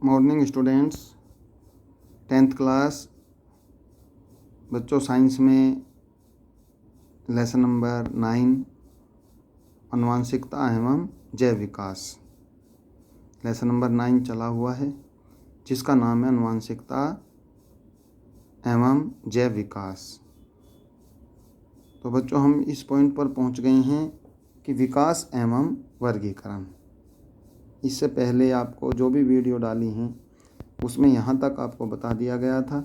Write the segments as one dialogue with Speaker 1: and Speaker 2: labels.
Speaker 1: Morning students, 10th class बच्चों, science में lesson number 9 आनुवांशिकता एवं जैव विकास लेसन नंबर 9 चला हुआ है, जिसका नाम है आनुवांशिकता एवं जैव विकास। तो बच्चों, हम इस पॉइंट पर पहुंच गए हैं कि विकास एवं वर्गीकरण। इससे पहले आपको जो भी वीडियो डाली हैं उसमें यहाँ तक आपको बता दिया गया था।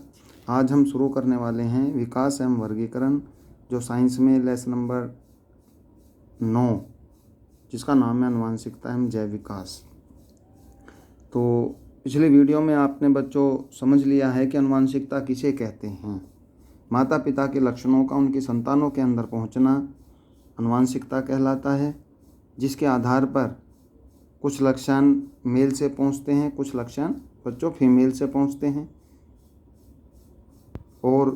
Speaker 1: आज हम शुरू करने वाले हैं विकास एवं वर्गीकरण, जो साइंस में लेसन नंबर 9, जिसका नाम है आनुवांशिकता एवं जैव विकास। तो पिछले वीडियो में आपने बच्चों समझ लिया है कि आनुवांशिकता किसे कहते हैं। माता पिता के लक्षणों का उनकी संतानों के अंदर पहुंचना आनुवांशिकता कहलाता है, जिसके आधार पर कुछ लक्षण मेल से पहुंचते हैं, कुछ लक्षण बच्चों फीमेल से पहुंचते हैं, और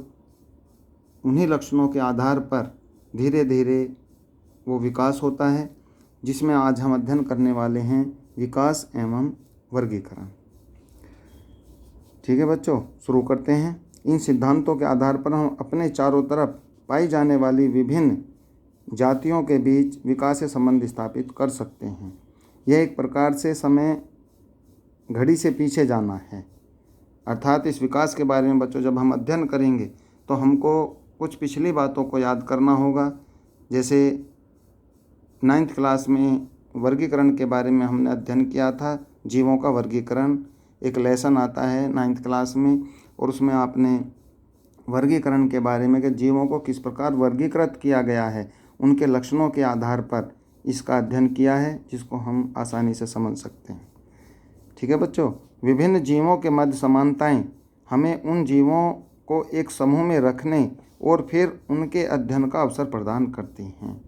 Speaker 1: उन्हीं लक्षणों के आधार पर धीरे धीरे वो विकास होता है, जिसमें आज हम अध्ययन करने वाले हैं विकास एवं वर्गीकरण। ठीक है बच्चों, शुरू करते हैं। इन सिद्धांतों के आधार पर हम अपने चारों तरफ पाई जाने वाली विभिन्न जातियों के बीच विकास संबंध स्थापित कर सकते हैं। यह एक प्रकार से समय घड़ी से पीछे जाना है। अर्थात इस विकास के बारे में बच्चों जब हम अध्ययन करेंगे तो हमको कुछ पिछली बातों को याद करना होगा। जैसे 9th क्लास में वर्गीकरण के बारे में हमने अध्ययन किया था। जीवों का वर्गीकरण एक लेसन आता है 9th क्लास में, और उसमें आपने वर्गीकरण के बारे में कि जीवों को किस प्रकार वर्गीकृत किया गया है, उनके लक्षणों के आधार पर इसका अध्ययन किया है, जिसको हम आसानी से समझ सकते हैं। ठीक है बच्चों, विभिन्न जीवों के मध्य समानताएं हमें उन जीवों को एक समूह में रखने और फिर उनके अध्ययन का अवसर प्रदान करती हैं।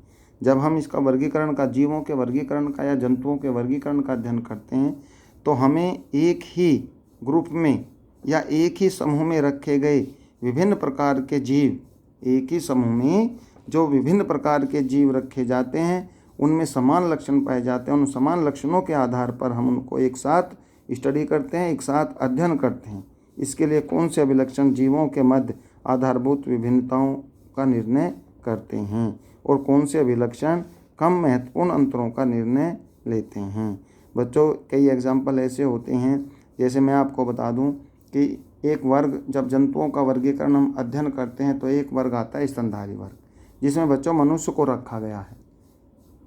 Speaker 1: जब हम इसका वर्गीकरण का, जीवों के वर्गीकरण का या जंतुओं के वर्गीकरण का अध्ययन करते हैं, तो हमें एक ही ग्रुप में या एक ही समूह में रखे गए विभिन्न प्रकार के जीव, एक ही समूह में जो विभिन्न प्रकार के जीव रखे जाते हैं, उनमें समान लक्षण पाए जाते हैं। उन समान लक्षणों के आधार पर हम उनको एक साथ स्टडी करते हैं, एक साथ अध्ययन करते हैं। इसके लिए कौन से अभिलक्षण जीवों के मध्य आधारभूत विभिन्नताओं का निर्णय करते हैं और कौन से अभिलक्षण कम महत्वपूर्ण अंतरों का निर्णय लेते हैं। बच्चों, कई एग्जाम्पल ऐसे होते हैं, जैसे मैं आपको बता दूं कि एक वर्ग, जब जंतुओं का वर्गीकरण हम अध्ययन करते हैं तो एक वर्ग आता है स्तनधारी वर्ग, जिसमें बच्चों मनुष्य को रखा गया है।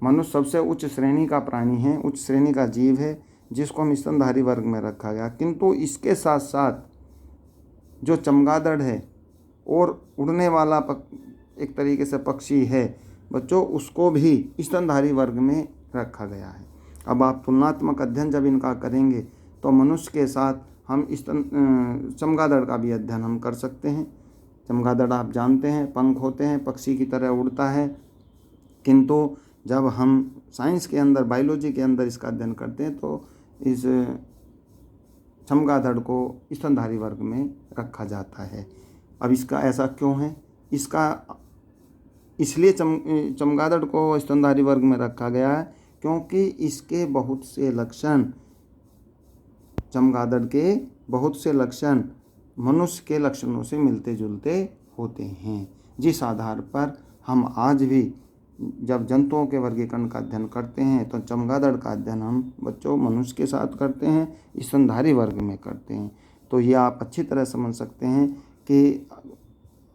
Speaker 1: मनुष्य सबसे उच्च श्रेणी का प्राणी है, उच्च श्रेणी का जीव है, जिसको हम स्तनधारी वर्ग में रखा गया। किंतु इसके साथ साथ जो चमगादड़ है और उड़ने वाला एक तरीके से पक्षी है बच्चों, उसको भी स्तनधारी वर्ग में रखा गया है। अब आप तुलनात्मक अध्ययन जब इनका करेंगे तो मनुष्य के साथ हम चमगादड़ का भी अध्ययन हम कर सकते हैं। चमगादड़ आप जानते हैं पंख होते हैं, पक्षी की तरह उड़ता है, किंतु जब हम साइंस के अंदर, बायोलॉजी के अंदर इसका अध्ययन करते हैं तो इस चमगादड़ को स्तनधारी वर्ग में रखा जाता है। अब इसका ऐसा क्यों है? इसका इसलिए चमगादड़ को स्तनधारी वर्ग में रखा गया है क्योंकि इसके बहुत से लक्षण, चमगादड़ के बहुत से लक्षण मनुष्य के लक्षणों से मिलते जुलते होते हैं, जिस आधार पर हम आज भी जब जंतुओं के वर्गीकरण का अध्ययन करते हैं तो चमगादड़ का अध्ययन हम बच्चों मनुष्य के साथ करते हैं, स्तनधारी वर्ग में करते हैं। तो ये आप अच्छी तरह समझ सकते हैं कि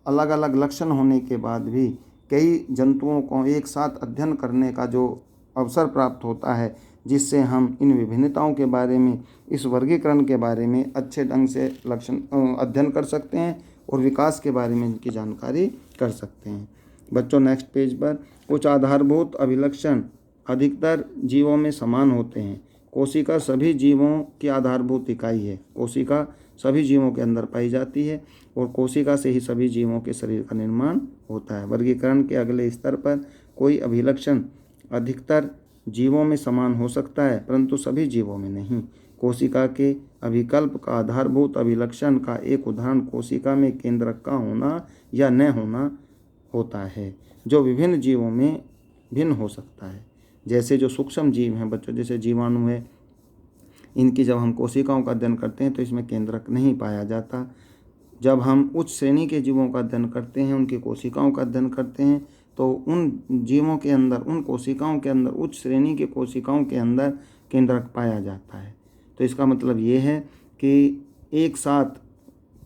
Speaker 1: अलग अलग लक्षण होने के बाद भी कई जंतुओं को एक साथ अध्ययन करने का जो अवसर प्राप्त होता है, जिससे हम इन विभिन्नताओं के बारे में, इस वर्गीकरण के बारे में अच्छे ढंग से अध्ययन कर सकते हैं और विकास के बारे में इनकी जानकारी कर सकते हैं। बच्चों, नेक्स्ट पेज पर कुछ आधारभूत अभिलक्षण अधिकतर जीवों में समान होते हैं। कोशिका सभी जीवों की आधारभूत इकाई है। कोशिका सभी जीवों के अंदर पाई जाती है और कोशिका से ही सभी जीवों के शरीर का निर्माण होता है। वर्गीकरण के अगले स्तर पर कोई अभिलक्षण अधिकतर जीवों में समान हो सकता है, परंतु सभी जीवों में नहीं। कोशिका के अभिकल्प का आधारभूत अभिलक्षण का एक उदाहरण कोशिका में केंद्रक का होना या न होना होता है, जो विभिन्न जीवों में भिन्न हो सकता है। जैसे जो सूक्ष्म जीव हैं बच्चों, जैसे जीवाणु है, इनकी जब हम कोशिकाओं का अध्ययन करते हैं तो इसमें केंद्रक नहीं पाया जाता। जब हम उच्च श्रेणी के जीवों का अध्ययन करते हैं, उनकी कोशिकाओं का अध्ययन करते हैं, तो उन जीवों के अंदर, उन कोशिकाओं के अंदर, उच्च श्रेणी की कोशिकाओं के अंदर केंद्रक पाया जाता है। तो इसका मतलब ये है कि एक साथ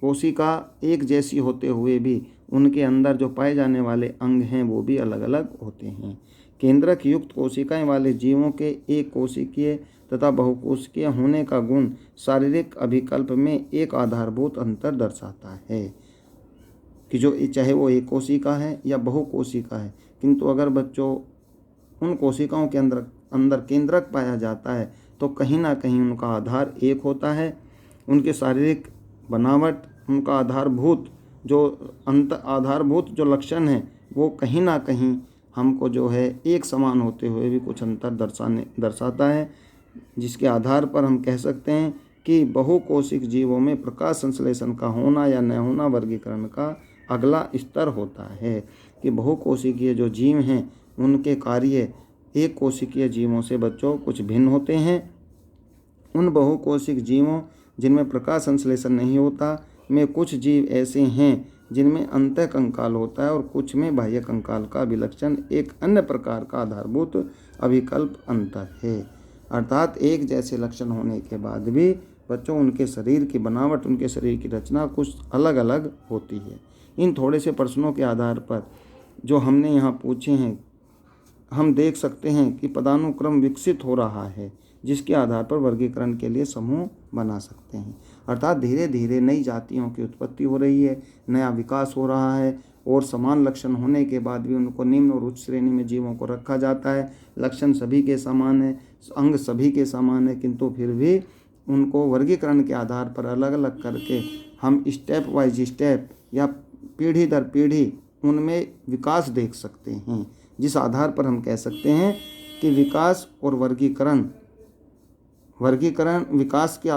Speaker 1: कोशिका एक जैसी होते हुए भी उनके अंदर जो पाए जाने वाले अंग हैं वो भी अलग अलग होते हैं। केंद्रक युक्त कोशिकाएं वाले जीवों के एक कोशिकीय तथा बहुकोशिकीय होने का गुण शारीरिक अभिकल्प में एक आधारभूत अंतर दर्शाता है कि जो चाहे वो एक कोशिका है या बहुकोशिका है, किंतु अगर बच्चों उन कोशिकाओं के अंदर केंद्रक पाया जाता है तो कहीं ना कहीं उनका आधार एक होता है। उनके शारीरिक बनावट, उनका आधारभूत जो लक्षण है वो कहीं ना कहीं हमको जो है एक समान होते हुए भी कुछ अंतर दर्शाता है, जिसके आधार पर हम कह सकते हैं कि बहुकोशिक जीवों में प्रकाश संश्लेषण का होना या न होना वर्गीकरण का अगला स्तर होता है। कि बहुकोशिकीय जो जीव हैं उनके कार्य एक कोशिकीय जीवों से बच्चों कुछ भिन्न होते हैं। उन बहुकोशिक जीवों जिनमें प्रकाश संश्लेषण नहीं होता में कुछ जीव ऐसे हैं जिनमें अंतःकंकाल होता है और कुछ में बाह्य कंकाल का विलक्षण एक अन्य प्रकार का आधारभूत अभिकल्प अंतर है। अर्थात एक जैसे लक्षण होने के बाद भी बच्चों उनके शरीर की बनावट, उनके शरीर की रचना कुछ अलग अलग होती है। इन थोड़े से प्रश्नों के आधार पर जो हमने यहाँ पूछे हैं, हम देख सकते हैं कि पदानुक्रम विकसित हो रहा है, जिसके आधार पर वर्गीकरण के लिए समूह बना सकते हैं। अर्थात धीरे धीरे नई जातियों की उत्पत्ति हो रही है, नया विकास हो रहा है और समान लक्षण होने के बाद भी उनको निम्न और उच्च श्रेणी में जीवों को रखा जाता है। लक्षण सभी के समान है, अंग सभी के समान है, किंतु फिर भी उनको वर्गीकरण के आधार पर अलग अलग करके हम स्टेप वाइज स्टेप या पीढ़ी दर पीढ़ी उनमें विकास देख सकते हैं, जिस आधार पर हम कह सकते हैं कि विकास और वर्गीकरण विकास का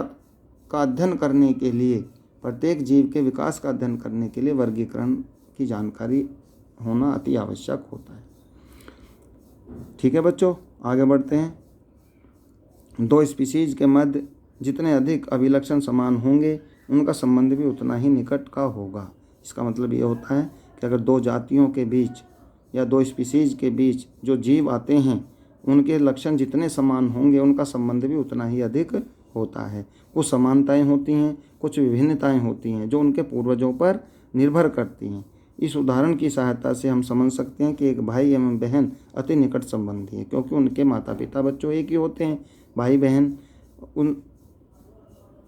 Speaker 1: अध्ययन करने के लिए, प्रत्येक जीव के विकास का अध्ययन करने के लिए वर्गीकरण की जानकारी होना अति आवश्यक होता है। ठीक है बच्चों, आगे बढ़ते हैं। दो स्पीशीज के मध्य जितने अधिक अभिलक्षण समान होंगे उनका संबंध भी उतना ही निकट का होगा। इसका मतलब ये होता है कि अगर दो जातियों के बीच या दो स्पीशीज के बीच जो जीव आते हैं उनके लक्षण जितने समान होंगे उनका संबंध भी उतना ही अधिक होता है। कुछ समानताएं होती हैं, कुछ विभिन्नताएं होती हैं जो उनके पूर्वजों पर निर्भर करती हैं। इस उदाहरण की सहायता से हम समझ सकते हैं कि एक भाई एवं बहन अति निकट संबंधी है, क्योंकि उनके माता पिता बच्चों एक ही होते हैं। भाई बहन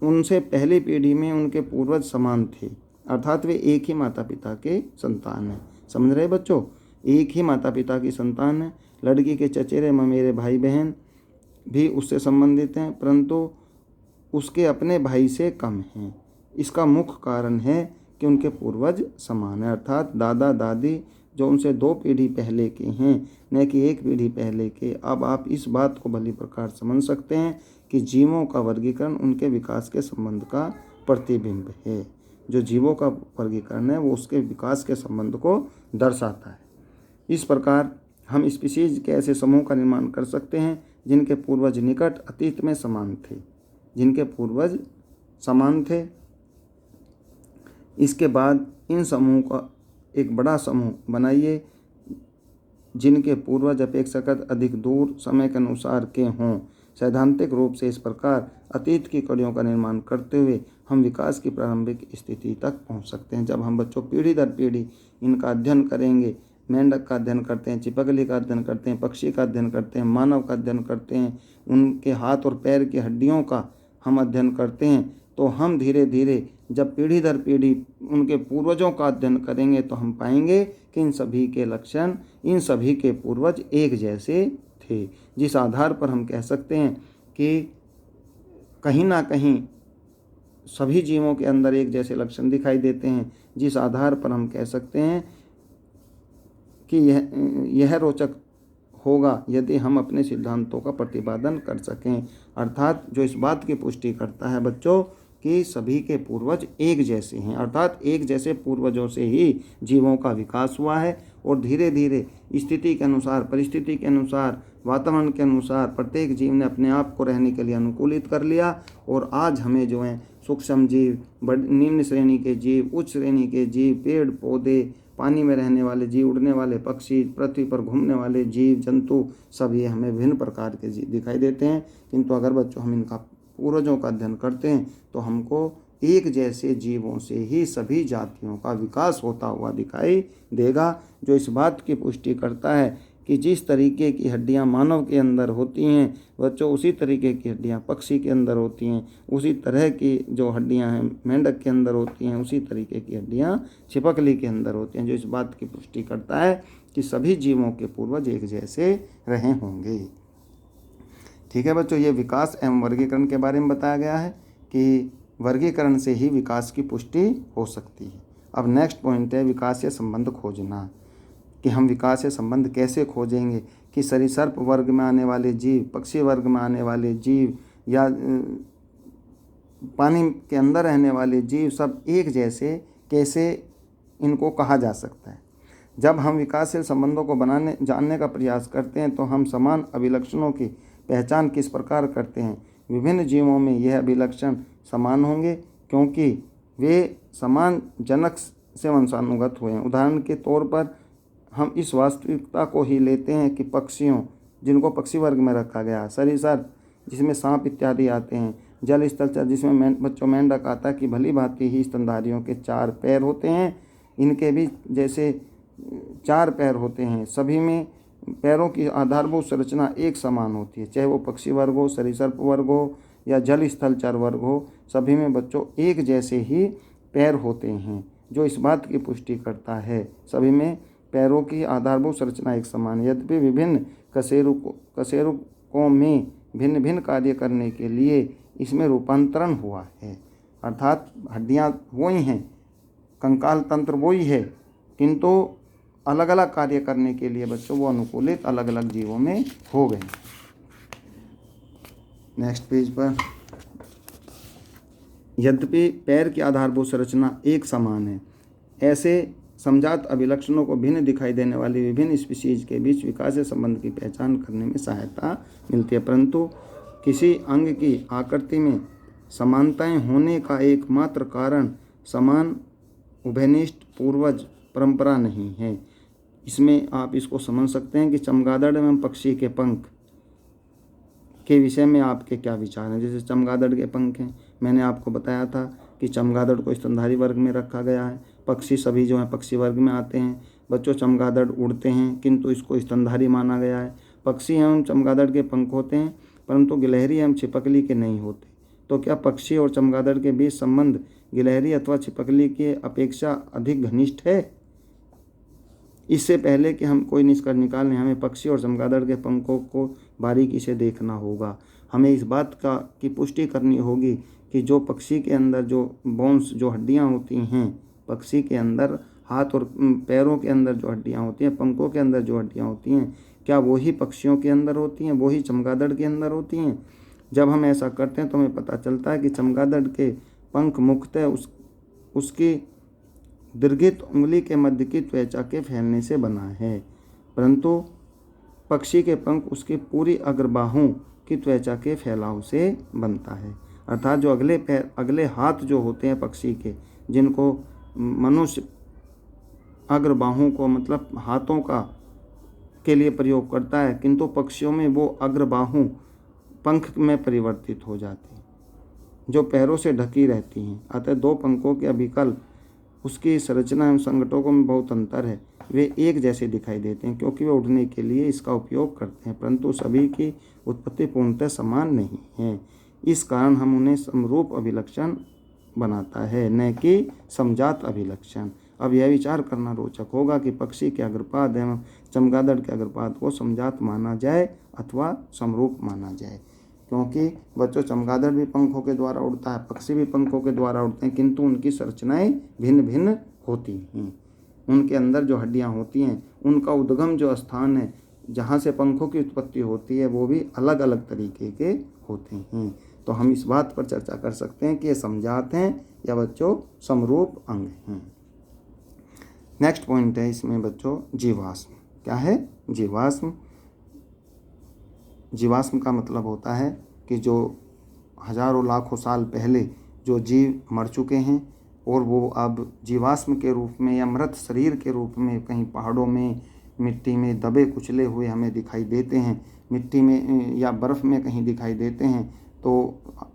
Speaker 1: उनसे पहली पीढ़ी में उनके पूर्वज समान थे, अर्थात वे एक ही माता पिता के संतान हैं। समझ रहे बच्चों, एक ही माता पिता की संतान है। लड़की के चचेरे ममेरे भाई बहन भी उससे संबंधित हैं, परंतु उसके अपने भाई से कम हैं। इसका मुख्य कारण है कि उनके पूर्वज समान हैं, अर्थात दादा दादी जो उनसे 2 पीढ़ी पहले के हैं, न कि 1 पीढ़ी पहले के। अब आप इस बात को भली प्रकार समझ सकते हैं कि जीवों का वर्गीकरण उनके विकास के संबंध का प्रतिबिंब है। जो जीवों का वर्गीकरण है वो उसके विकास के संबंध को दर्शाता है। इस प्रकार हम स्पीशीज के ऐसे समूह का निर्माण कर सकते हैं जिनके पूर्वज निकट अतीत में समान थे, इसके बाद इन समूह का एक बड़ा समूह बनाइए जिनके पूर्वज अपेक्षाकृत अधिक दूर समय के अनुसार के हों। सैद्धांतिक रूप से इस प्रकार अतीत की कड़ियों का निर्माण करते हुए हम विकास की प्रारंभिक स्थिति तक पहुंच सकते हैं। जब हम बच्चों पीढ़ी दर पीढ़ी इनका अध्ययन करेंगे, मेंढक का अध्ययन करते हैं, चिपकली का अध्ययन करते हैं, पक्षी का अध्ययन करते हैं, मानव का अध्ययन करते हैं, उनके हाथ और पैर की हड्डियों का हम अध्ययन करते हैं, तो हम धीरे धीरे जब पीढ़ी दर पीढ़ी उनके पूर्वजों का अध्ययन करेंगे तो हम पाएंगे कि इन सभी के लक्षण, इन सभी के पूर्वज एक जैसे थे। जिस आधार पर हम कह सकते हैं कि कहीं ना कहीं सभी जीवों के अंदर एक जैसे लक्षण दिखाई देते हैं, जिस आधार पर हम कह सकते हैं कि यह रोचक होगा यदि हम अपने सिद्धांतों का प्रतिपादन कर सकें। अर्थात जो इस बात की पुष्टि करता है बच्चों कि सभी के पूर्वज एक जैसे हैं, अर्थात एक जैसे पूर्वजों से ही जीवों का विकास हुआ है और धीरे धीरे स्थिति के अनुसार, परिस्थिति के अनुसार वातावरण के अनुसार प्रत्येक जीव ने अपने आप को रहने के लिए अनुकूलित कर लिया और आज हमें जो है सूक्ष्म जीव, निम्न श्रेणी के जीव, उच्च श्रेणी के जीव, पेड़ पौधे, पानी में रहने वाले जीव, उड़ने वाले पक्षी, पृथ्वी पर घूमने वाले जीव जंतु, सब ये हमें विभिन्न प्रकार के जीव दिखाई देते हैं। किंतु अगर बच्चों हम इनका पूर्वजों का अध्ययन करते हैं तो हमको एक जैसे जीवों से ही सभी जातियों का विकास होता हुआ दिखाई देगा, जो इस बात की पुष्टि करता है कि जिस तरीके की हड्डियां मानव के अंदर होती हैं बच्चों, उसी तरीके की हड्डियां पक्षी के अंदर होती हैं, उसी तरह की जो हड्डियां हैं मेंढक के अंदर होती हैं, उसी तरीके की हड्डियां छिपकली के अंदर होती हैं, जो इस बात की पुष्टि करता है कि सभी जीवों के पूर्वज एक जैसे रहे होंगे। ठीक है बच्चों, ये विकास एवं वर्गीकरण के बारे में बताया गया है कि वर्गीकरण से ही विकास की पुष्टि हो सकती है। अब नेक्स्ट पॉइंट है विकास से संबंध खोजना, कि हम विकास से संबंध कैसे खोजेंगे कि सरीसृप वर्ग में आने वाले जीव, पक्षी वर्ग में आने वाले जीव या पानी के अंदर रहने वाले जीव सब एक जैसे कैसे इनको कहा जा सकता है। जब हम विकासशील संबंधों को जानने का प्रयास करते हैं तो हम समान अभिलक्षणों की पहचान किस प्रकार करते हैं। विभिन्न जीवों में यह अभिलक्षण समान होंगे क्योंकि वे समान जनक से वंशानुगत हुए हैं। उदाहरण के तौर पर हम इस वास्तविकता को ही लेते हैं कि पक्षियों, जिनको पक्षी वर्ग में रखा गया, सरीसृप जिसमें सांप इत्यादि आते हैं, जल स्थलचर जिसमें बच्चों मेंढक आता है, कि भली भांति ही स्तनधारियों के 4 पैर होते हैं, इनके भी जैसे 4 पैर होते हैं। सभी में पैरों की आधारभूत संरचना एक समान होती है, चाहे वो पक्षी वर्ग हो, सरीसृप वर्ग हो या जल स्थलचर वर्ग हो, सभी में बच्चों एक जैसे ही पैर होते हैं, जो इस बात की पुष्टि करता है सभी में पैरों की आधारभूत संरचना एक समान है। यद्यपि विभिन्न कशेरुकों में भिन्न भिन्न कार्य करने के लिए इसमें रूपांतरण हुआ है, अर्थात हड्डियां वही हैं, कंकाल तंत्र वही है, किंतु अलग अलग कार्य करने के लिए बच्चों वो अनुकूलित अलग अलग जीवों में हो गए। नेक्स्ट पेज पर, यद्यपि पैर की आधारभूत संरचना एक समान है, ऐसे समजात अभिलक्षणों को भिन्न दिखाई देने वाली विभिन्न स्पीशीज के बीच विकास से संबंध की पहचान करने में सहायता मिलती है। परंतु किसी अंग की आकृति में समानताएं होने का एकमात्र कारण समान उभयनिष्ठ पूर्वज परंपरा नहीं है। इसमें आप इसको समझ सकते हैं कि चमगादड़ एवं पक्षी के पंख के विषय में आपके क्या विचार हैं। जैसे चमगादड़ के पंख हैं, मैंने आपको बताया था कि चमगादड़ को स्तनधारी वर्ग में रखा गया है, पक्षी सभी जो हैं पक्षी वर्ग में आते हैं। बच्चों चमगादड़ उड़ते हैं किंतु इसको स्तनधारी माना गया है। पक्षी एवं चमगादड़ के पंख होते हैं परंतु गिलहरी एवं छिपकली के नहीं होते। तो क्या पक्षी और चमगादड़ के बीच संबंध गिलहरी अथवा छिपकली की अपेक्षा अधिक घनिष्ठ है? इससे पहले कि हम कोई निष्कर्ष निकालें, हमें पक्षी और चमगादड़ के पंखों को बारीकी से देखना होगा। हमें इस बात की पुष्टि करनी होगी कि जो पक्षी के अंदर जो बोन्स, जो हड्डियां होती हैं, पक्षी के अंदर हाथ और पैरों के अंदर जो हड्डियां होती हैं, पंखों के अंदर जो हड्डियां होती हैं, क्या वही पक्षियों के अंदर होती हैं, वही चमगादड़ के अंदर होती हैं? जब हम ऐसा करते हैं तो हमें पता चलता है कि चमगादड़ के पंख मुख्यतः उसकी दीर्घित उंगली के मध्य की त्वचा के फैलने से बना है, परंतु पक्षी के पंख उसकी पूरी अग्रबाहों की त्वचा के फैलाव से बनता है। अर्थात जो अगले हाथ जो होते हैं पक्षी के, जिनको मनुष्य अग्रबाहों को मतलब हाथों का के लिए प्रयोग करता है, किंतु पक्षियों में वो अग्रबाहों पंख में परिवर्तित हो जाती हैं, जो पैरों से ढकी रहती हैं। अतः 2 पंखों के अभिकल्प उसकी संरचना एवं संगठनों में बहुत अंतर है। वे एक जैसे दिखाई देते हैं क्योंकि वे उड़ने के लिए इसका उपयोग करते हैं, परंतु सभी की उत्पत्ति पूर्णतः समान नहीं है। इस कारण हम उन्हें समरूप अभिलक्षण बनाता है, न कि समजात अभिलक्षण। अब यह विचार करना रोचक होगा कि पक्षी के अग्रपाद एवं चमगादड़ के अग्रपाद को समजात माना जाए अथवा समरूप माना जाए, क्योंकि बच्चों चमगादड़ भी पंखों के द्वारा उड़ता है, पक्षी भी पंखों के द्वारा उड़ते हैं, किंतु उनकी संरचनाएं भिन्न भिन्न होती हैं। उनके अंदर जो हड्डियां होती हैं, उनका उद्गम जो स्थान है जहाँ से पंखों की उत्पत्ति होती है, वो भी अलग अलग तरीके के होते हैं। तो हम इस बात पर चर्चा कर सकते हैं कि ये समजात हैं या बच्चों समरूप अंग हैं। नेक्स्ट पॉइंट है इसमें बच्चों जीवाश्म। क्या है? जीवाश्म। जीवाश्म का मतलब होता है कि जो हजारों लाखों साल पहले जो जीव मर चुके हैं और वो अब जीवाश्म के रूप में या मृत शरीर के रूप में कहीं पहाड़ों में मिट्टी में दबे कुचले हुए हमें दिखाई देते हैं, मिट्टी में या बर्फ़ में कहीं दिखाई देते हैं। तो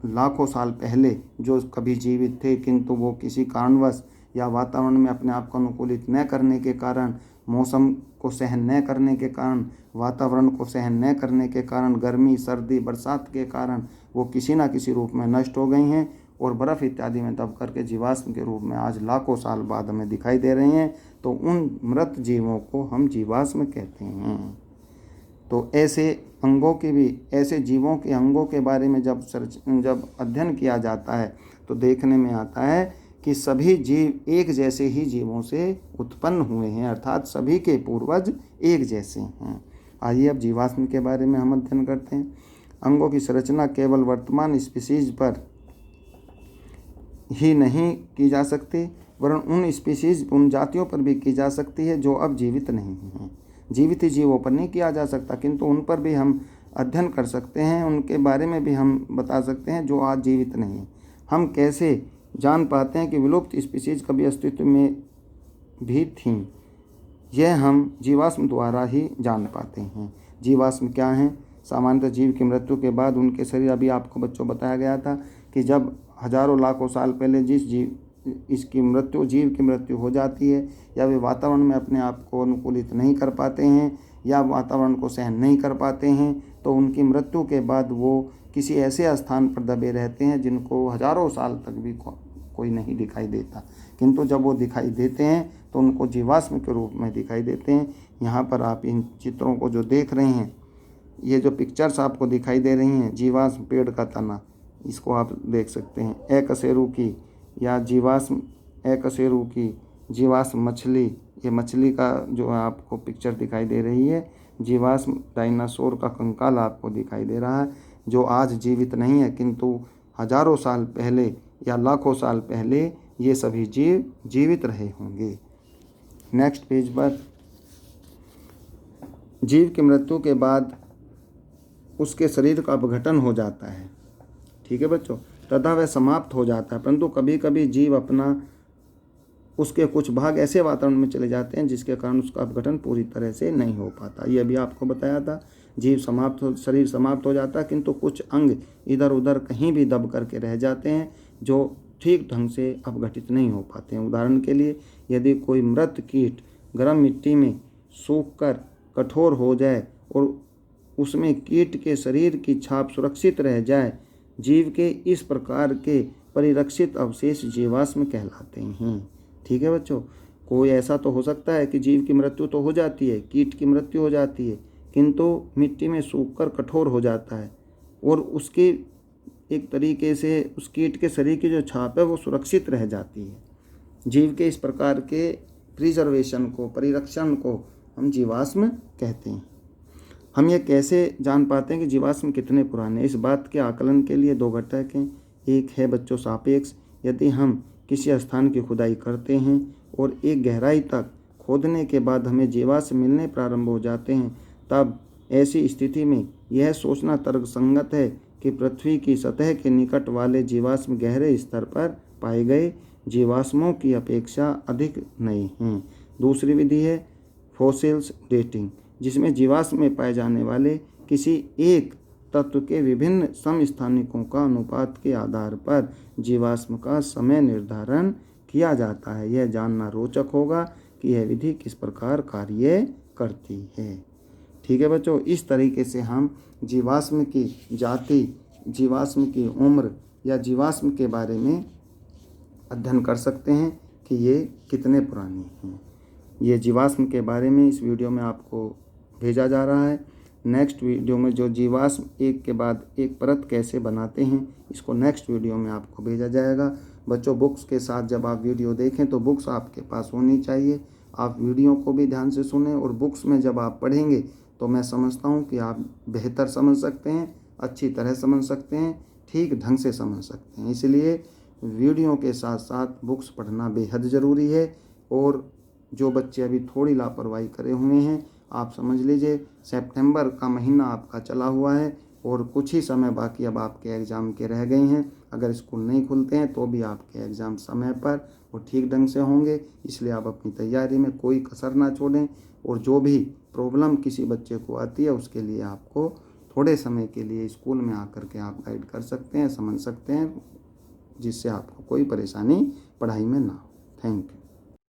Speaker 1: लाखों साल पहले जो कभी जीवित थे, किंतु वो किसी कारणवश या वातावरण में अपने आप को अनुकूलित न करने के कारण, मौसम को सहन न करने के कारण, वातावरण को सहन न करने के कारण, गर्मी सर्दी बरसात के कारण वो किसी न किसी रूप में नष्ट हो गई हैं और बर्फ़ इत्यादि में दब करके जीवाश्म के रूप में आज लाखों साल बाद हमें दिखाई दे रही हैं। तो उन मृत जीवों को हम जीवाश्म कहते हैं। तो ऐसे अंगों के भी, ऐसे जीवों के अंगों के बारे में जब अध्ययन किया जाता है तो देखने में आता है कि सभी जीव एक जैसे ही जीवों से उत्पन्न हुए हैं, अर्थात सभी के पूर्वज एक जैसे हैं। आइए अब जीवाश्म के बारे में हम अध्ययन करते हैं। अंगों की संरचना केवल वर्तमान स्पीशीज पर ही नहीं की जा सकती, वरन उन जातियों पर भी की जा सकती है जो अब जीवित नहीं हैं। जीवित जीवों पर नहीं किया जा सकता, किंतु उन पर भी हम अध्ययन कर सकते हैं, उनके बारे में भी हम बता सकते हैं जो आज जीवित नहीं हैं। हम कैसे जान पाते हैं कि विलुप्त स्पीशीज कभी अस्तित्व में भी थीं? यह हम जीवाश्म द्वारा ही जान पाते हैं। जीवाश्म क्या हैं? सामान्यतः जीव की मृत्यु के बाद उनके शरीर, अभी आपको बच्चों बताया गया था कि जब हजारों लाखों साल पहले जीव की मृत्यु हो जाती है, या वे वातावरण में अपने आप को अनुकूलित नहीं कर पाते हैं या वातावरण को सहन नहीं कर पाते हैं, तो उनकी मृत्यु के बाद वो किसी ऐसे स्थान पर दबे रहते हैं जिनको हजारों साल तक भी कोई नहीं दिखाई देता। किंतु जब वो दिखाई देते हैं तो उनको जीवाश्म के रूप में दिखाई देते हैं। यहाँ पर आप इन चित्रों को जो देख रहे हैं, ये जो पिक्चर्स आपको दिखाई दे रही हैं, जीवाश्म पेड़ का तना, इसको आप देख सकते हैं। एकशेरुकी या जीवाश्म मछली, ये मछली का जो आपको पिक्चर दिखाई दे रही है। जीवाश्म डायनासोर का कंकाल आपको दिखाई दे रहा है, जो आज जीवित नहीं है, किंतु हजारों साल पहले या लाखों साल पहले ये सभी जीव जीवित रहे होंगे। नेक्स्ट पेज पर, जीव की मृत्यु के बाद उसके शरीर का अपघटन हो जाता है। ठीक है बच्चों, तथा वह समाप्त हो जाता है, परंतु कभी कभी जीव उसके कुछ भाग ऐसे वातावरण में चले जाते हैं जिसके कारण उसका अपघटन पूरी तरह से नहीं हो पाता। ये अभी आपको बताया था, शरीर समाप्त हो जाता है, किंतु कुछ अंग इधर उधर कहीं भी दब करके रह जाते हैं जो ठीक ढंग से अपघटित नहीं हो पाते हैं। उदाहरण के लिए, यदि कोई मृत कीट गर्म मिट्टी में सूखकर कठोर हो जाए और उसमें कीट के शरीर की छाप सुरक्षित रह जाए, जीव के इस प्रकार के परिरक्षित अवशेष जीवाश्म कहलाते हैं। ठीक है बच्चों, कोई ऐसा तो हो सकता है कि जीव की मृत्यु तो हो जाती है, कीट की मृत्यु हो जाती है, किंतु मिट्टी में सूखकर कठोर हो जाता है और उसकी एक तरीके से उस कीट के शरीर की जो छाप है वो सुरक्षित रह जाती है। जीव के इस प्रकार के प्रिजर्वेशन को, परिरक्षण को हम जीवाश्म कहते हैं। हम ये कैसे जान पाते हैं कि जीवाश्म कितने पुराने हैं? इस बात के आकलन के लिए दो घटक हैं। एक है बच्चों सापेक्ष। यदि हम किसी स्थान की खुदाई करते हैं और एक गहराई तक खोदने के बाद हमें जीवाश्म मिलने प्रारंभ हो जाते हैं, तब ऐसी स्थिति में यह सोचना तर्कसंगत है कि पृथ्वी की सतह के निकट वाले जीवाश्म गहरे स्तर पर पाए गए जीवाश्मों की अपेक्षा अधिक नए हैं। दूसरी विधि है फॉसिल्स डेटिंग, जिसमें जीवाश्म में पाए जाने वाले किसी एक तत्व के विभिन्न समस्थानिकों का अनुपात के आधार पर जीवाश्म का समय निर्धारण किया जाता है। यह जानना रोचक होगा कि यह विधि किस प्रकार कार्य करती है। ठीक है बच्चों, इस तरीके से हम जीवाश्म की जाति, जीवाश्म की उम्र या जीवाश्म के बारे में अध्ययन कर सकते हैं कि ये कितने पुराने हैं। ये जीवाश्म के बारे में इस वीडियो में आपको भेजा जा रहा है। नेक्स्ट वीडियो में जो जीवाश्म एक के बाद एक परत कैसे बनाते हैं, इसको नेक्स्ट वीडियो में आपको भेजा जाएगा। बच्चों, बुक्स के साथ जब आप वीडियो देखें तो बुक्स आपके पास होनी चाहिए। आप वीडियो को भी ध्यान से सुनें और बुक्स में जब आप पढ़ेंगे तो मैं समझता हूँ कि आप बेहतर समझ सकते हैं, अच्छी तरह समझ सकते हैं, ठीक ढंग से समझ सकते हैं। इसलिए वीडियो के साथ साथ बुक्स पढ़ना बेहद ज़रूरी है। और जो बच्चे अभी थोड़ी लापरवाही करे हुए हैं आप समझ लीजिए सितंबर का महीना आपका चला हुआ है और कुछ ही समय बाकी अब आपके एग्ज़ाम के रह गए हैं। अगर स्कूल नहीं खुलते हैं तो भी आपके एग्ज़ाम समय पर और ठीक ढंग से होंगे, इसलिए आप अपनी तैयारी में कोई कसर ना छोड़ें। और जो भी प्रॉब्लम किसी बच्चे को आती है उसके लिए आपको थोड़े समय के लिए स्कूल में आकर के आप गाइड कर सकते हैं, समझ सकते हैं, जिससे आपको कोई परेशानी पढ़ाई में ना हो। Thank you.